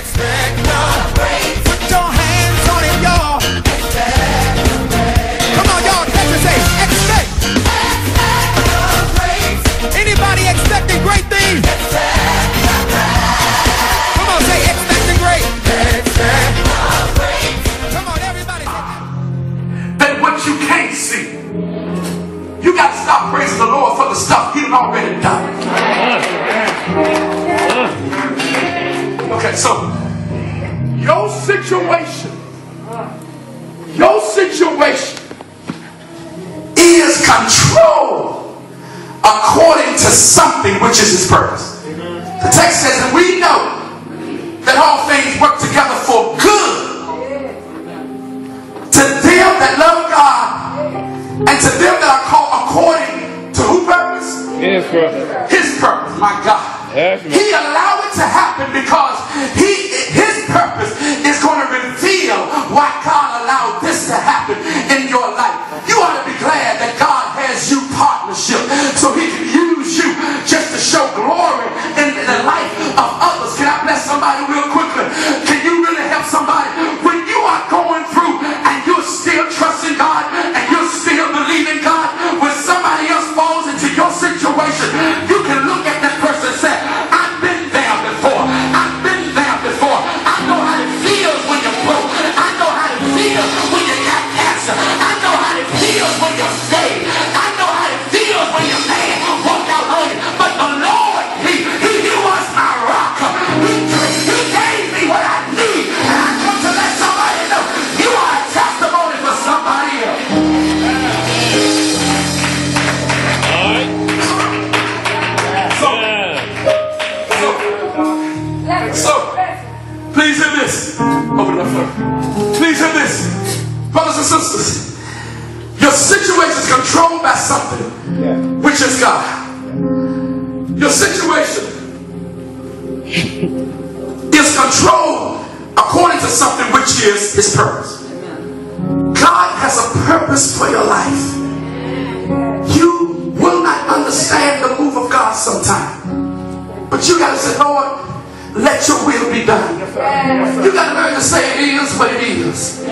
Expect the rain. Put your hands on it, y'all. Expect the rain. Come on, y'all. Catch it, say, expect. Expect the rain. Anybody expecting great things? Expect the rain. Come on, say, expecting great. Expect the rain. Come on, everybody. That what you can't see, you got to stop praising the Lord for the stuff He's already done. Okay, so your situation is controlled according to something which is His purpose. The text says that we know that all things work together for good to them that love God and to them that are called according to whose purpose? His purpose. His purpose, my God. Yes, He allowed it to happen because His purpose is going to reveal why God allowed this to happen in your life. You ought to be glad that God has you partnership so He can use you just to show glory in the life of others. Can I bless somebody real quickly? Can you really help somebody when you are going through and you're still trusting God and you're still believing God? When somebody else falls into your situation, you can look at that person and say, I've been there before. I've been there before. I know how it feels when you're broke. I know how it feels when you got cancer. I know how it feels when you're saved. I know how it feels when your man walked out on you. But the Lord, He was my rock. He gave me what I need. And I come to let somebody know you are a testimony for somebody else. So, please hear this. Open it up for me. Please hear this. Brothers and sisters, your situation is controlled by something, which is God. Your situation is controlled according to something which is His purpose. God has a purpose for your life. You will not understand the move of God sometimes, but you got to say, Lord, let your will be done. You got to learn to say it is what it is.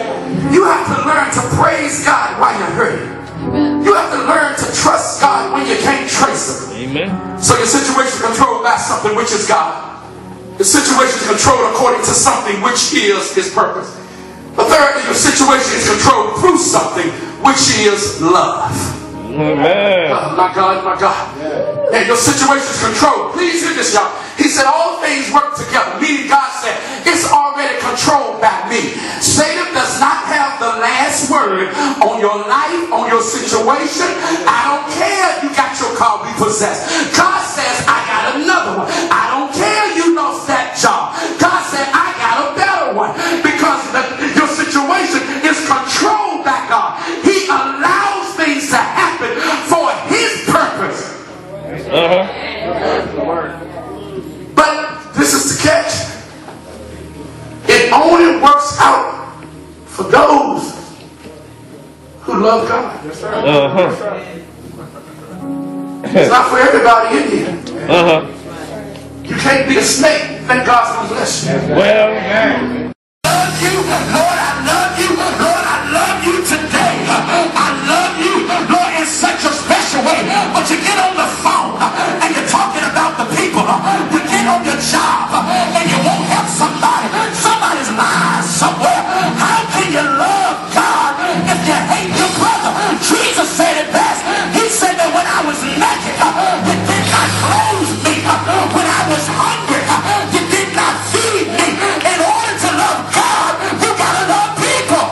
You have to learn to praise God while you're hurting. You have to learn to trust God when you can't trace Him. Amen. So your situation is controlled by something which is God. Your situation is controlled according to something which is His purpose. But thirdly, your situation is controlled through something which is love. Amen. My God, my God. And your situation is controlled. Please hear this, y'all. He said all things work together. Meaning God said it's already controlled by me. Satan does not have the last word on your life, on your situation. I don't care if you got your car repossessed. God says I got another one. I don't care you lost that job. God said I got a better one. Because your situation is controlled by God. He allows things to happen for His purpose. But this is the catch. It only works out for those who love God. It's not for everybody in here. You can't be a snake. Thank God's gonna bless you. Well, Love you, Lord, I love you, Lord, I love you today. I love you, Lord, in such a special way. But you get on the phone and you're talking about the people. You get on your job and you won't help somebody. Somebody's lying somewhere. How can you love God if you hate your brother? Jesus said it best. He said that when I was naked, you did not clothe me. When I was hungry, you did not feed me. In order to love God, you gotta love people.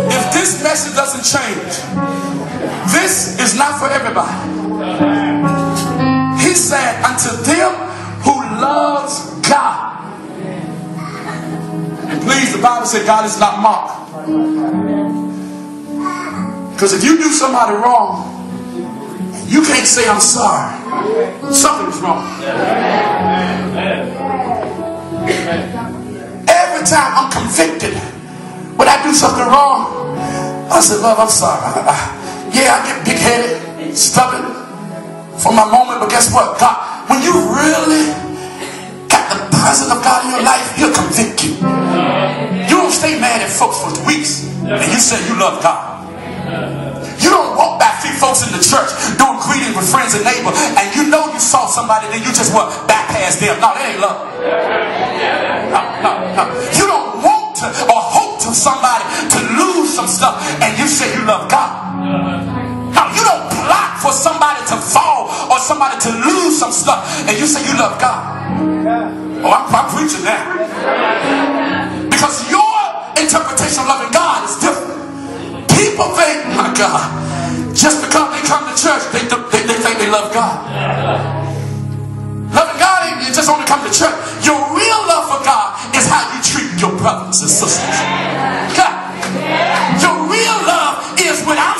If this message doesn't change, this is not for everybody. He said, unto them who loves God. And please, the Bible said God is not mocked. Because if you do somebody wrong, you can't say I'm sorry. Something's wrong. Every time I'm convicted, when I do something wrong, I say, love, I'm sorry. Yeah, I get big-headed, stubborn, for my moment, but guess what? God, when you really got the presence of God in your life, He'll convict you. You don't stay mad at folks for weeks and you say you love God. You don't walk by 3 folks in the church doing greetings with friends and neighbors and you know you saw somebody, then you just what? Bypass them. No, that ain't love. No. You don't want to or hope to somebody to lose some stuff and you say you love God. No, you don't plot for somebody to fall or somebody to lose some stuff and you say you love God. Oh, I'm preaching now. Because your interpretation of loving God is different. People think, my God, just because they come to church, they think they love God. Loving God ain't you just only come to church. Your real love for God is how you treat your brothers and sisters. God. Your real love is when I'm